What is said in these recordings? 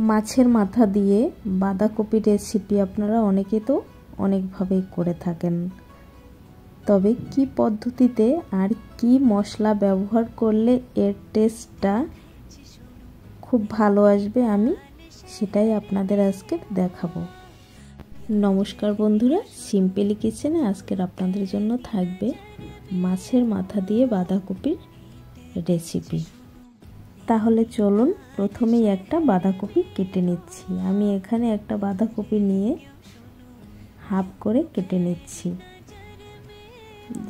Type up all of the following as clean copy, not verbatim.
মাছের মাথা দিয়ে বাঁধাকপি রেসিপি আপনারা অনেকে তো অনেকভাবেই করে থাকেন, তবে কি পদ্ধতিতে আর কি মশলা ব্যবহার করলে এর টেস্টটা খুব ভালো আসবে আমি সেটাই আপনাদের আজকে দেখাবো। নমস্কার বন্ধুরা, সিম্পলি কিচেনে আজকের আপনাদের জন্য থাকবে মাছের মাথা দিয়ে বাঁধাকপির রেসিপি। তাহলে চলুন প্রথমেই একটা বাঁধাকপি কেটে নিচ্ছি। আমি এখানে একটা বাঁধাকপি নিয়ে হাফ করে কেটে নিচ্ছি।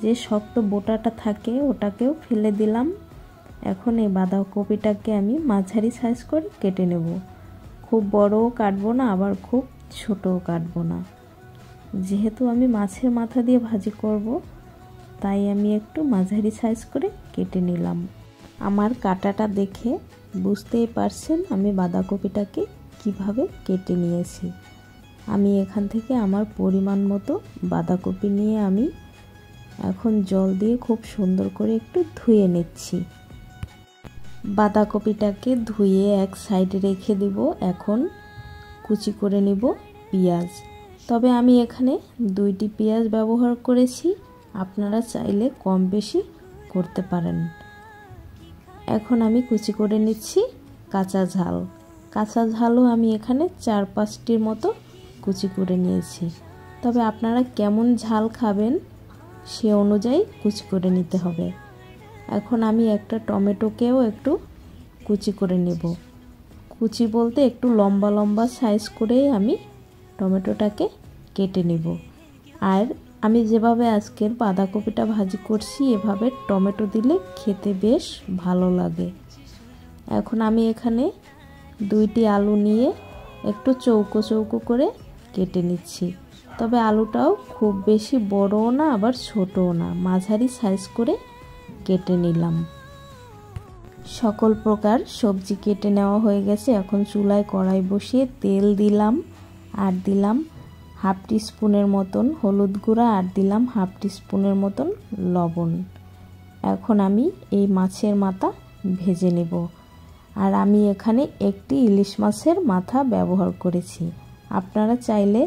যে শক্ত বোটাটা থাকে ওটাকেও ফেলে দিলাম। এখন এই বাঁধাকপিটাকে আমি মাঝারি সাইজ করে কেটে নেব। খুব বড়ও কাটবো না, আবার খুব ছোটও কাটবো না। যেহেতু আমি মাছের মাথা দিয়ে ভাজি করব, তাই আমি একটু মাঝারি সাইজ করে কেটে নিলাম। আমার কাটাটা দেখে বুঝতেই পারছেন আমি বাঁধাকপিটাকে কিভাবে কেটে নিয়েছি। আমি এখান থেকে আমার পরিমাণ মতো বাঁধাকপি নিয়ে আমি এখন জল দিয়ে খুব সুন্দর করে একটু ধুয়ে নিচ্ছি। বাঁধাকপিটাকে ধুয়ে এক সাইডে রেখে দিব। এখন কুচি করে নিব পেঁয়াজ। তবে আমি এখানে 2টি পেঁয়াজ ব্যবহার করেছি, আপনারা চাইলে কম বেশি করতে পারেন। এখন আমি কুচি করে নিচ্ছি কাঁচা ঝাল। কাঁচা ঝালও আমি এখানে 4-5টির মতো কুচি করে নিয়েছি। তবে আপনারা কেমন ঝাল খাবেন সে অনুযায়ী কুচি করে নিতে হবে। এখন আমি একটা টমেটোকেও একটু কুচি করে নেব। কুচি বলতে একটু লম্বা লম্বা সাইজ করেই আমি টমেটোটাকে কেটে নেব। আর আমি যেভাবে আজকের বাঁধাকপিটা ভাজি করছি এভাবে টমেটো দিলে খেতে বেশ ভালো লাগে। এখন আমি এখানে 2টি আলু নিয়ে একটু চৌকো চৌকো করে কেটে নিচ্ছি। তবে আলুটাও খুব বেশি বড়ও না আবার ছোটও না, মাঝারি সাইজ করে কেটে নিলাম। সকল প্রকার সবজি কেটে নেওয়া হয়ে গেছে। এখন চুলায় কড়াই বসিয়ে তেল দিলাম, আর দিলাম হাফ টিস্পুনের মতন হলুদ গুঁড়া, আর দিলাম হাফ টিস্পুনের মতন লবণ। এখন আমি এই মাছের মাথা ভেজে নেব। আর আমি এখানে একটি ইলিশ মাছের মাথা ব্যবহার করেছি। আপনারা চাইলে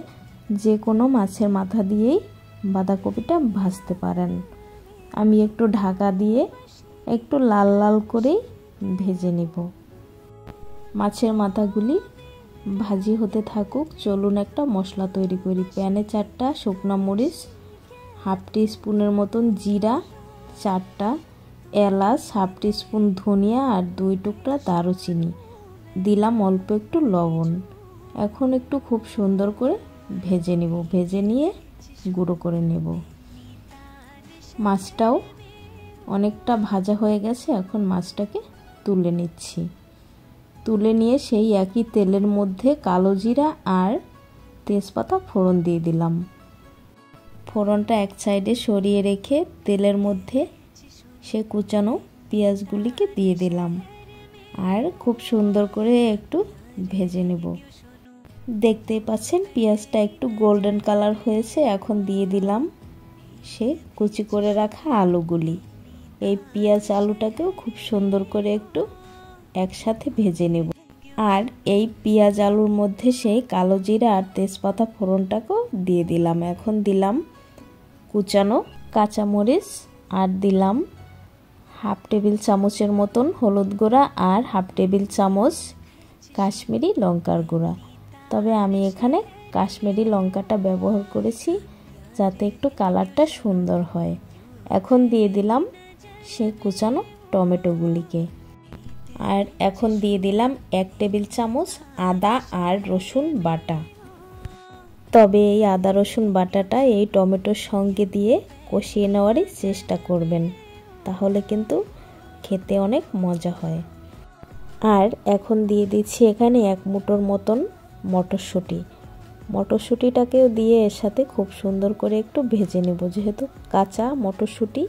যে কোনো মাছের মাথা দিয়েই বাঁধাকপিটা ভাজতে পারেন। আমি একটু ঢাকা দিয়ে একটু লাল লাল করেই ভেজে নেব। মাছের মাথাগুলি ভাজি হতে থাকুক, চলুন একটা মশলা তৈরি করি। প্যানে 4টা শুকনো মরিচ, হাফ টিস্পুনের মতন জিরা, 4টা এলাচ, হাফ টিস্পুন ধনিয়া আর 2 টুকরা দারুচিনি, দিলাম অল্প একটু লবণ। এখন একটু খুব সুন্দর করে ভেজে নেব। ভেজে নিয়ে গুঁড়ো করে নেব। মাছটাও অনেকটা ভাজা হয়ে গেছে। এখন মাছটাকে তুলে নিচ্ছি। তুলে নিয়ে সেই একই তেলের মধ্যে কালো জিরা আর তেজপাতা ফোড়ন দিয়ে দিলাম। ফোড়নটা এক সাইডে সরিয়ে রেখে তেলের মধ্যে সে কুচানো পেঁয়াজগুলিকে দিয়ে দিলাম, আর খুব সুন্দর করে একটু ভেজে নেব। দেখতেই পাচ্ছেন পেঁয়াজটা একটু গোল্ডেন কালার হয়েছে। এখন দিয়ে দিলাম সে কুচি করে রাখা আলুগুলি। এই পেঁয়াজ আলুটাকেও খুব সুন্দর করে একটু একসাথে ভেজে নেব। আর এই পেঁয়াজ আলুর মধ্যে সেই কালো জিরা আর তেজপাতা ফোড়নটাকেও দিয়ে দিলাম। এখন দিলাম কুচানো কাঁচামরিচ, আর দিলাম হাফ টেবিল চামচের মতন হলুদ গুঁড়া আর হাফ টেবিল চামচ কাশ্মীরি লঙ্কার গুঁড়া। তবে আমি এখানে কাশ্মীরি লঙ্কাটা ব্যবহার করেছি যাতে একটু কালারটা সুন্দর হয়। এখন দিয়ে দিলাম সেই কুচানো টমেটোগুলিকে। আর এখন দিয়ে দিলাম 1 টেবিল চামচ আদা আর রসুন বাটা। তবে এই আদা রসুন বাটাটা এই টমেটোর সঙ্গে দিয়ে কষিয়ে নেওয়ারই চেষ্টা করবেন, তাহলে কিন্তু খেতে অনেক মজা হয়। আর এখন দিয়ে দিচ্ছি এখানে 1 মুঠোর মতন মটরশুঁটি। মটরশুঁটিটাকেও দিয়ে এর সাথে খুব সুন্দর করে একটু ভেজে নেব। যেহেতু কাঁচা মটরশুঁটি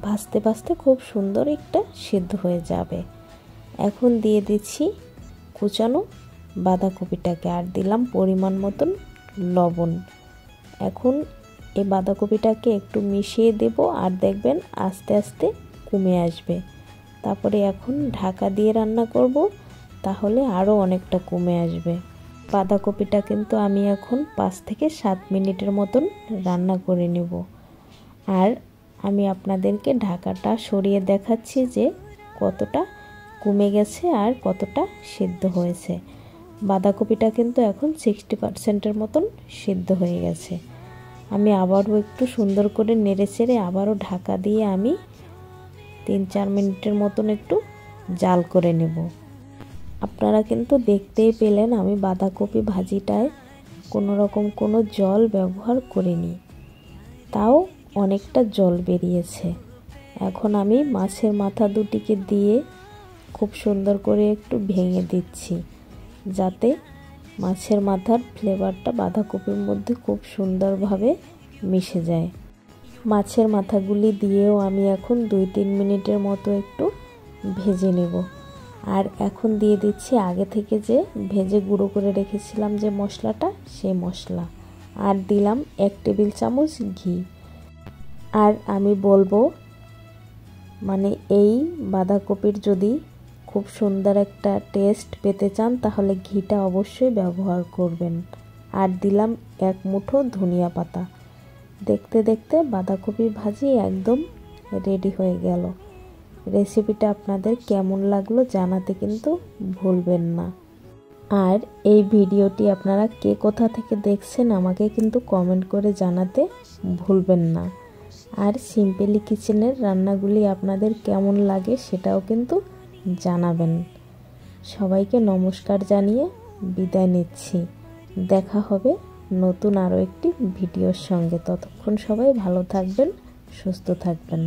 ভাজতে ভাজতে খুব সুন্দর একটা সিদ্ধ হয়ে যাবে। এখন দিয়ে দিচ্ছি কুচানো বাঁধাকপিটাকে, আর দিলাম পরিমাণ মতন লবণ। এখন এই বাঁধাকপিটাকে একটু মিশিয়ে দেব, আর দেখবেন আস্তে আস্তে কমে আসবে। তারপরে এখন ঢাকা দিয়ে রান্না করব তাহলে আরও অনেকটা কমে আসবে। বাঁধাকপিটা কিন্তু আমি এখন 5 থেকে 7 মিনিটের মতন রান্না করে নেব। আর আমি আপনাদেরকে ঢাকাটা সরিয়ে দেখাচ্ছি যে কতটা কমে গেছে আর কতটা সিদ্ধ হয়েছে। বাঁধাকপিটা কিন্তু এখন 60% মতন সিদ্ধ হয়ে গেছে। আমি আবারও একটু সুন্দর করে নেড়েচেড়ে আবারও ঢাকা দিয়ে আমি 3-4 মিনিটের মতন একটু জাল করে নেব। আপনারা কিন্তু দেখতেই পেলেন আমি বাঁধাকপি ভাজিটায় কোনো রকম কোনো জল ব্যবহার করিনি, তাও অনেকটা জল বেরিয়েছে। এখন আমি মাছের মাথা দুটিকে দিয়ে খুব সুন্দর করে একটু ভেঙে দিচ্ছি, যাতে মাছের মাথার ফ্লেভারটা বাঁধাকপির মধ্যে খুব সুন্দরভাবে মিশে যায়। মাছের মাথাগুলি দিয়েও আমি এখন 2-3 মিনিটের মতো একটু ভেজে নেব। আর এখন দিয়ে দিচ্ছি আগে থেকে যে ভেজে গুঁড়ো করে রেখেছিলাম যে মশলাটা, সেই মশলা। আর দিলাম 1 টেবিল চামচ ঘি। আর আমি বলবো মানে এই বাঁধাকপির যদি খুব সুন্দর একটা টেস্ট পেতে চান তাহলে ঘিটা অবশ্যই ব্যবহার করবেন। আর দিলাম 1 মুঠো ধনিয়া পাতা। দেখতে দেখতে বাঁধাকপি ভাজি একদম রেডি হয়ে গেল। রেসিপিটা আপনাদের কেমন লাগলো জানাতে কিন্তু ভুলবেন না। আর এই ভিডিওটি আপনারা কে কোথা থেকে দেখছেন আমাকে কিন্তু কমেন্ট করে জানাতে ভুলবেন না। আর সিম্পলি কিচেনের রান্নাগুলি আপনাদের কেমন লাগে সেটাও কিন্তু জানাবেন। সবাইকে নমস্কার জানিয়ে বিদায় নিচ্ছি। দেখা হবে নতুন আরও একটি ভিডিওর সঙ্গে। ততক্ষণ সবাই ভালো থাকবেন, সুস্থ থাকবেন।